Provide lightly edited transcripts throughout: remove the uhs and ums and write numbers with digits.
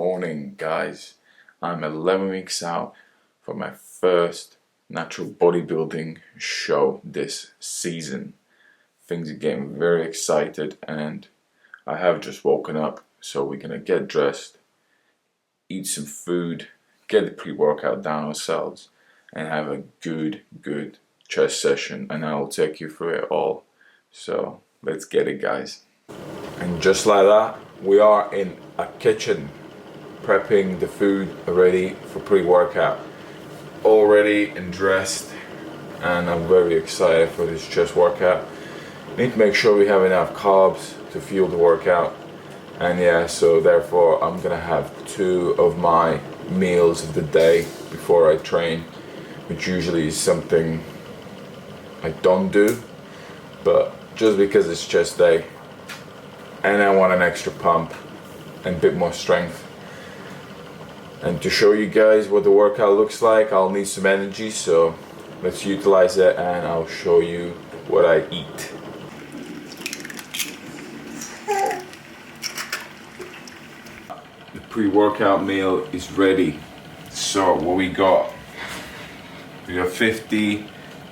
morning, guys. I'm 11 weeks out from my first natural bodybuilding show this season. Things are getting very excited and I have just woken up, so we're gonna get dressed, eat some food, get the pre-workout down ourselves and have a good chest session, and I'll take you through it all. So let's get it, guys. And just like that, we are in a kitchen prepping the food ready for pre-workout. All ready and dressed, and I'm very excited for this chest workout. Need to make sure we have enough carbs to fuel the workout, and yeah, so therefore I'm gonna have 2 of my meals of the day before I train, which usually is something I don't do, but just because it's chest day and I want an extra pump and a bit more strength. And to show you guys what the workout looks like, I'll need some energy, so let's utilize it and I'll show you what I eat. The pre-workout meal is ready. So what we got 50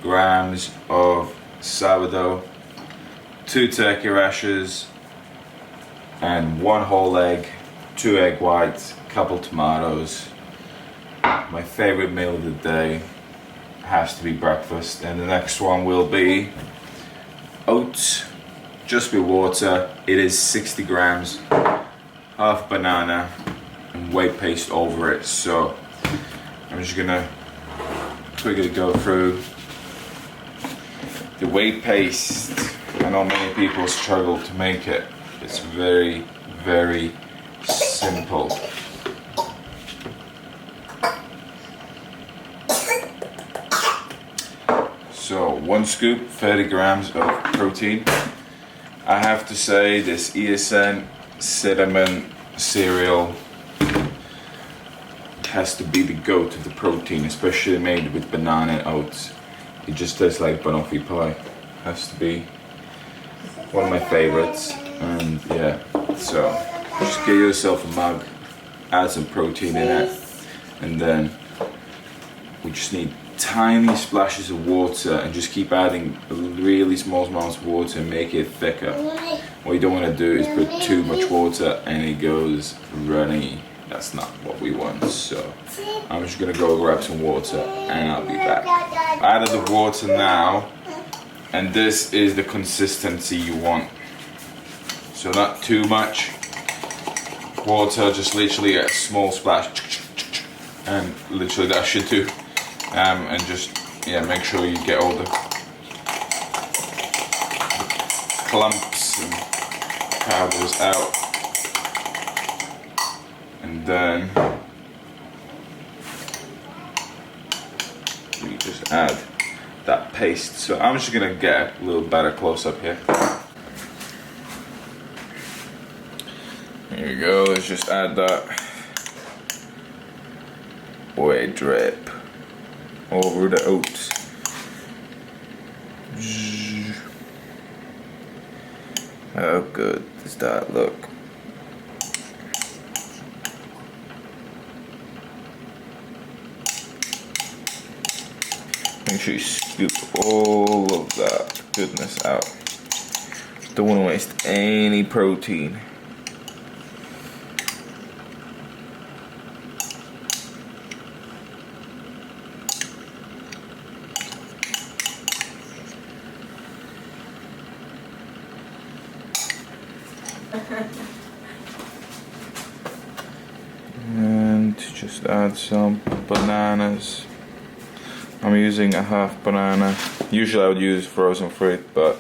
grams of sourdough, 2 turkey rashers, and 1 whole egg, 2 egg whites, a couple tomatoes. My favorite meal of the day has to be breakfast, and the next one will be oats, just with water. It is 60 grams, half banana, and whey paste over it. So I'm just gonna quickly go through the whey paste. I know many people struggle to make it. It's very simple. So 1 scoop, 30 grams of protein. I have to say this ESN cinnamon cereal has to be the go to the protein, especially made with banana and oats. It just tastes like banoffee pie. Has to be one of my favorites. And yeah, so just get yourself a mug, add some protein in it, and then we just need tiny splashes of water, and just keep adding really small amounts of water and make it thicker. What you don't want to do is put too much water and it goes runny. That's not what we want. So I'm just gonna go grab some water and I'll be back. I added the water now, and this is the consistency you want. So not too much water, just literally a small splash, and literally that should do. And just, yeah, make sure you get all the clumps and powders out. And then we just add that paste. So I'm just gonna get a little better close up here. Here we go, let's just add that whey drip over the oats. How good does that look? Make sure you scoop all of that goodness out. Don't want to waste any protein. And just add some bananas. I'm using a half banana. Usually I would use frozen fruit, but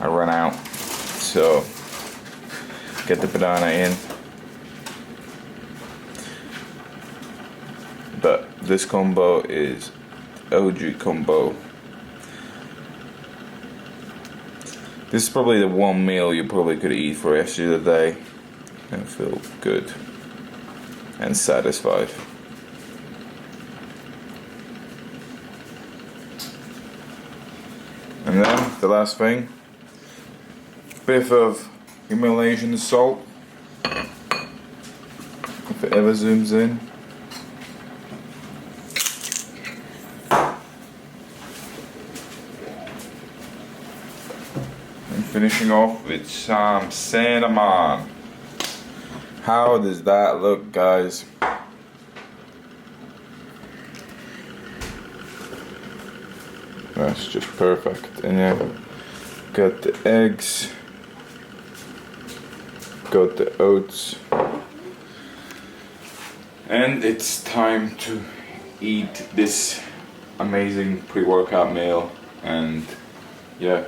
I ran out. So get the banana in. But this combo is OG combo. This is probably the one meal you probably could eat for the rest of the day and feel good and satisfied. And then the last thing, bit of Himalayan salt, if it ever zooms in. And finishing off with some cinnamon. How does that look, guys? That's just perfect. And yeah, got the eggs, got the oats, and it's time to eat this amazing pre-workout meal. And yeah,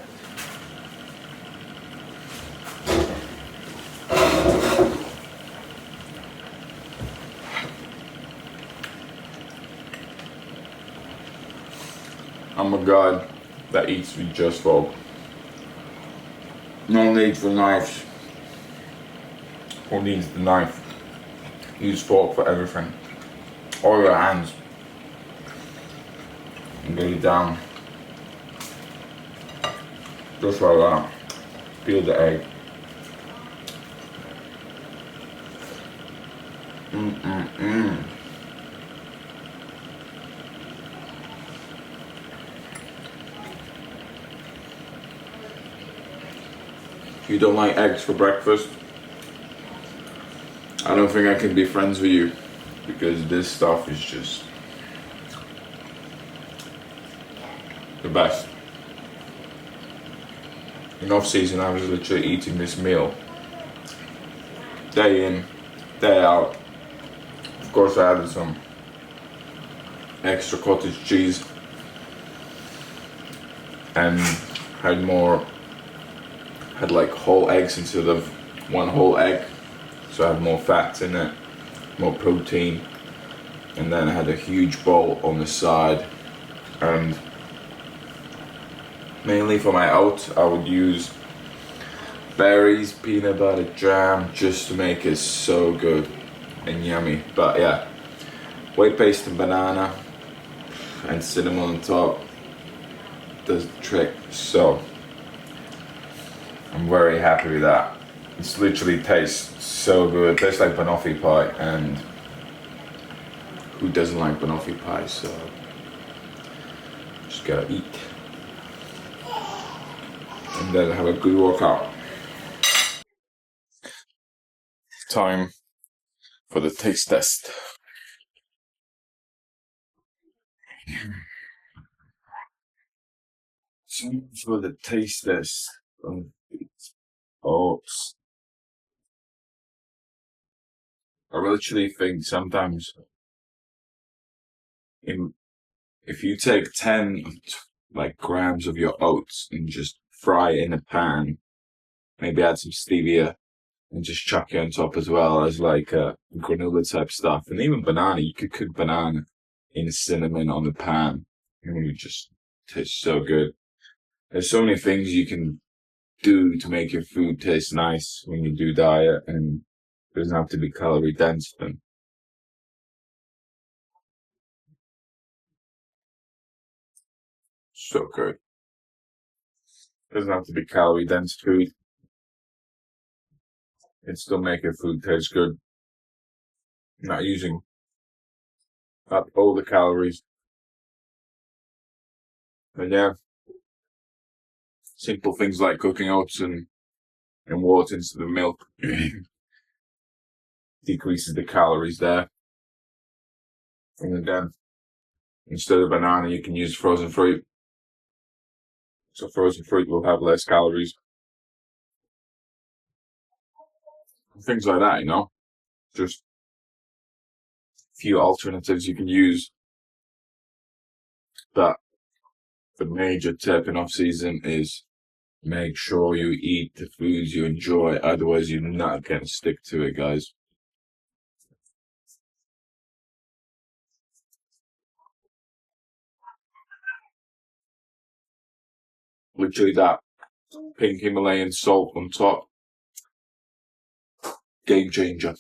I'm a god that eats with just fork. No need for knives. Who needs the knife? Use fork for everything. Or your hands. And get it down. Just like that. Peel the egg. If you don't like eggs for breakfast, I don't think I can be friends with you, because this stuff is just the best. In off season, I was literally eating this meal day in, day out. Of course, I added some extra cottage cheese and had like whole eggs instead of one whole egg, so I had more fats in it, more protein. And then I had a huge bowl on the side, and mainly for my oats I would use berries, peanut butter, jam, just to make it so good and yummy. But yeah, whey paste and banana and cinnamon on top does the trick. So I'm very happy with that. It literally tastes so good. It tastes like banoffee pie, and who doesn't like banoffee pie? So just gotta eat and then have a good workout. Time for the taste test. Time for the taste test of oats. I literally think sometimes if you take 10 like grams of your oats and just fry it in a pan, maybe add some stevia and just chuck it on top as well as like granola type stuff, and even banana. You could cook banana in cinnamon on the pan, and it just tastes so good. There's so many things you can do to make your food taste nice when you do diet, and it doesn't have to be calorie dense. And so good. It doesn't have to be calorie dense food. And still make your food taste good. Not using up all the calories. And yeah, simple things like cooking oats and water instead of milk decreases the calories there. And again, instead of banana, you can use frozen fruit. So frozen fruit will have less calories. Things like that, just a few alternatives you can use. But the major tip in off season is make sure you eat the foods you enjoy, otherwise you're not going to stick to it, guys. Literally that pink Himalayan salt on top. Game changer.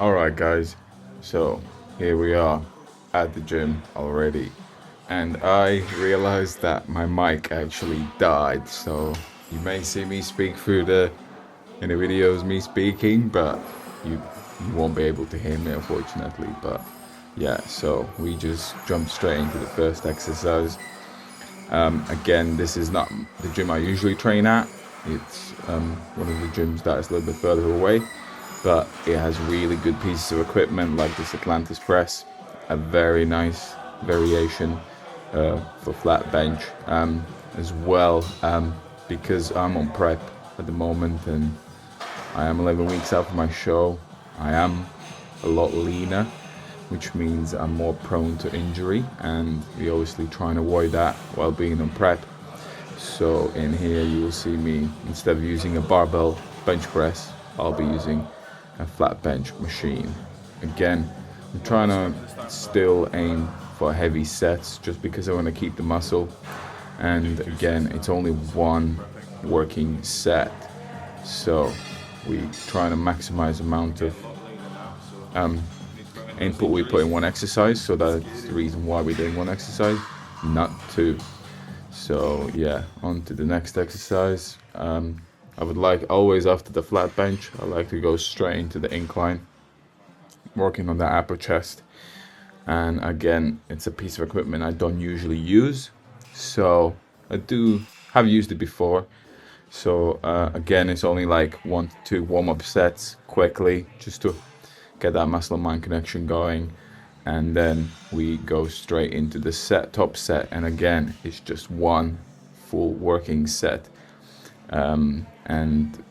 Alright guys, so here we are at the gym already, and I realized that my mic actually died, so you may see me speak through the in the videos me speaking, but you won't be able to hear me, unfortunately. But yeah, so we just jump straight into the first exercise. Again, this is not the gym I usually train at. It's one of the gyms that is a little bit further away, but it has really good pieces of equipment like this Atlantis press, a very nice variation for flat bench as well, because I'm on prep at the moment and I am 11 weeks out from my show. I am a lot leaner, which means I'm more prone to injury, and we obviously try and avoid that while being on prep. So in here you will see me, instead of using a barbell bench press, I'll be using a flat bench machine. Again, I'm trying to still aim for heavy sets just because I want to keep the muscle, and again, it's only one working set, so we try to maximize the amount of input we put in one exercise, so that's the reason why we're doing one exercise, not two. So yeah, on to the next exercise. I would like, always after the flat bench, I like to go straight into the incline, working on the upper chest. And again, it's a piece of equipment I don't usually use, so I have used it before. So again, it's only like 1 to 2 warm-up sets quickly, just to get that muscle mind connection going, and then we go straight into the top set, and again it's just one full working set, and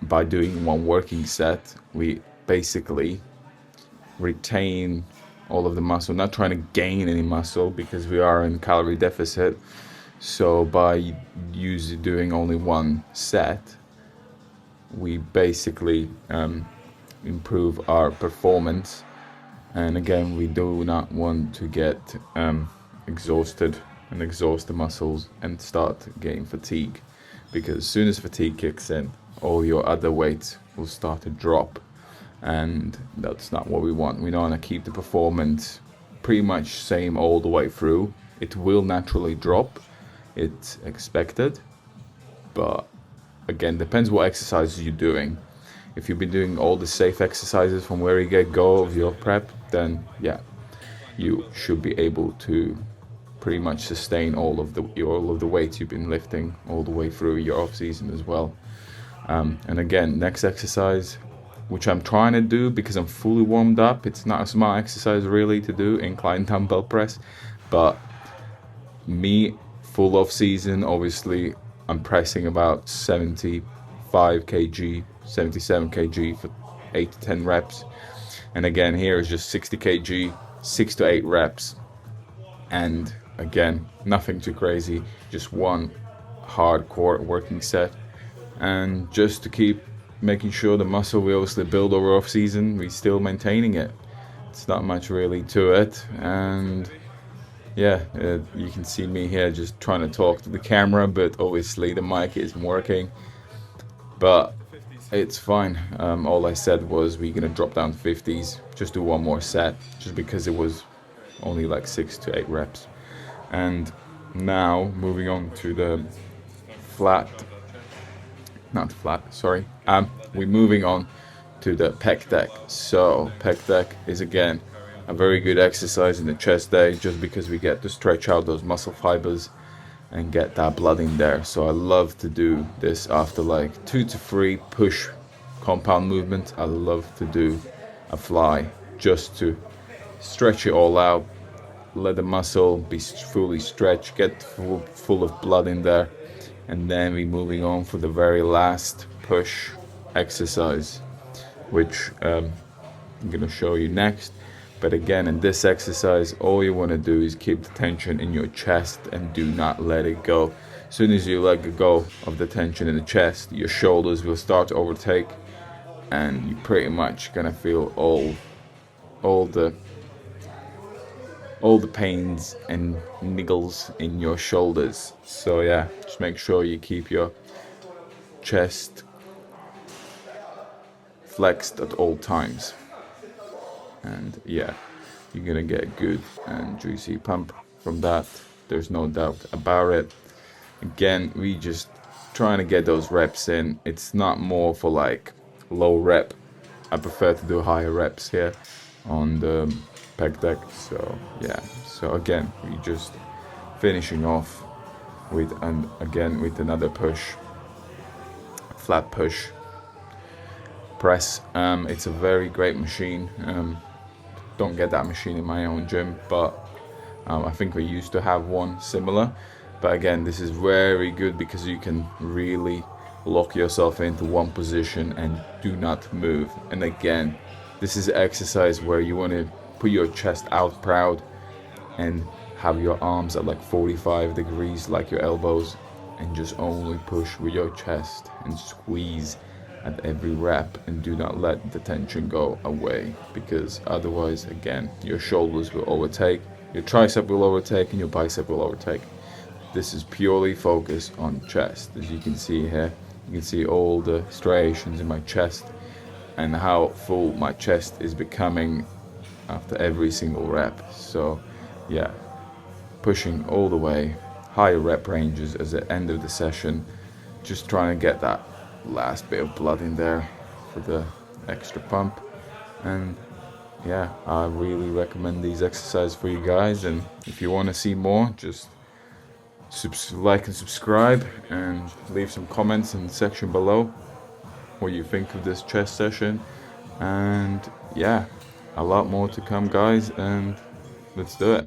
by doing one working set we basically retain all of the muscle, not trying to gain any muscle because we are in calorie deficit. So by doing only one set, we basically improve our performance. And again, we do not want to get exhausted and exhaust the muscles and start getting fatigue, because as soon as fatigue kicks in, all your other weights will start to drop, and that's not what we want. We want to keep the performance pretty much same all the way through. It will naturally drop, it's expected, but again, depends what exercises you're doing. If you've been doing all the safe exercises from where you get go of your prep, then yeah, you should be able to pretty much sustain all of the weights you've been lifting all the way through your off season as well. And again, next exercise, which I'm trying to do because I'm fully warmed up. It's not a smart exercise really to do, incline dumbbell press, but me full off season, obviously I'm pressing about 75 kg, 77 kg for 8 to 10 reps. And again, here is just 60 kg, 6 to 8 reps. And again, nothing too crazy, just one hardcore working set. And just to keep making sure the muscle we obviously build over off season, we still maintaining it. It's not much really to it. And yeah, you can see me here just trying to talk to the camera, but obviously the mic isn't working. But it's fine. All I said was we're gonna drop down to 50s, just do one more set, just because it was only like 6 to 8 reps. And now moving on to the we're moving on to the pec deck. So pec deck is again a very good exercise in the chest day, just because we get to stretch out those muscle fibers and get that blood in there. So I love to do this after like 2 to 3 push compound movements. I love to do a fly just to stretch it all out, let the muscle be fully stretched, get full of blood in there, and then we're moving on for the very last push exercise, which I'm going to show you next. But again, in this exercise, all you want to do is keep the tension in your chest and do not let it go. As soon as you let go of the tension in the chest, your shoulders will start to overtake, and you're pretty much gonna feel all the pains and niggles in your shoulders. So yeah, just make sure you keep your chest flexed at all times. And yeah, you're gonna get a good and juicy pump from that. There's no doubt about it. Again, we just trying to get those reps in. It's not more for like low rep. I prefer to do higher reps here on the pec deck. So yeah, so again, we just finishing off with with another push, flat push press. It's a very great machine. Don't get that machine in my own gym, but I think we used to have one similar. But again, this is very good because you can really lock yourself into one position and do not move. And again, this is an exercise where you want to put your chest out proud and have your arms at like 45 degrees like your elbows, and just only push with your chest and squeeze at every rep, and do not let the tension go away, because otherwise, again, your shoulders will overtake, your tricep will overtake, and your bicep will overtake. This is purely focused on chest. As you can see here, you can see all the striations in my chest and how full my chest is becoming after every single rep. So yeah, pushing all the way, higher rep ranges as the end of the session, just trying to get that last bit of blood in there for the extra pump. And yeah, I really recommend these exercises for you guys, and if you want to see more, just like and subscribe, and leave some comments in the section below what you think of this chest session. And yeah, a lot more to come, guys, and let's do it.